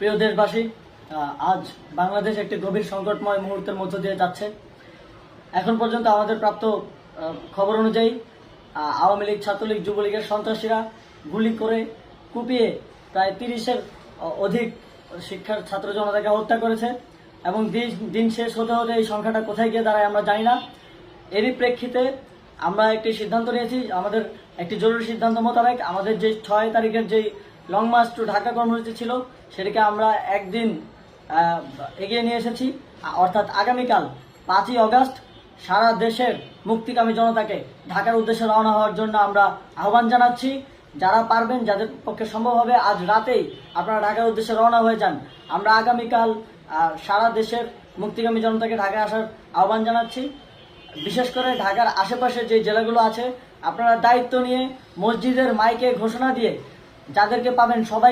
প্রিয় দেশবাসী, আজ বাংলাদেশ একটি গভীর সংকটময় মুহূর্তের মধ্য দিয়ে যাচ্ছে। এখন পর্যন্ত আমাদের প্রাপ্ত খবর অনুযায়ী আওয়ামী লীগ, ছাত্রলীগ, যুবলীগের সন্ত্রাসীরা গুলি করে কুপিয়ে প্রায় 30-এর অধিক শিক্ষার ছাত্র জনতাকে হত্যা করেছে এবং দিন শেষ হতে হতে এই সংখ্যাটা কোথায় গিয়ে দাঁড়ায় আমরা জানি না। এরই প্রেক্ষিতে আমরা একটি সিদ্ধান্ত নিয়েছি, আমাদের একটি জরুরি সিদ্ধান্ত মোতাবেক আমাদের যে 6 তারিখের যে লং মার্চ টু ঢাকা কর্মসূচি ছিল সেটাকে আমরা একদিন এগিয়ে নিয়ে এসেছি। অর্থাৎ আগামীকাল 5ই অগস্ট সারা দেশের মুক্তিকামী জনতাকে ঢাকার উদ্দেশ্যে রওনা হওয়ার জন্য আমরা আহ্বান জানাচ্ছি। যারা পারবেন, যাদের পক্ষে সম্ভব হবে, আজ রাতেই আপনারা ঢাকার উদ্দেশ্যে রওনা হয়ে যান। আমরা আগামীকাল সারা দেশের মুক্তিকামী জনতাকে ঢাকায় আসার আহ্বান জানাচ্ছি। বিশেষ করে ঢাকার আশেপাশে যে জেলাগুলো আছে, আপনারা দায়িত্ব নিয়ে মসজিদের মাইকে ঘোষণা দিয়ে যাদেরকে পাবেন সবাই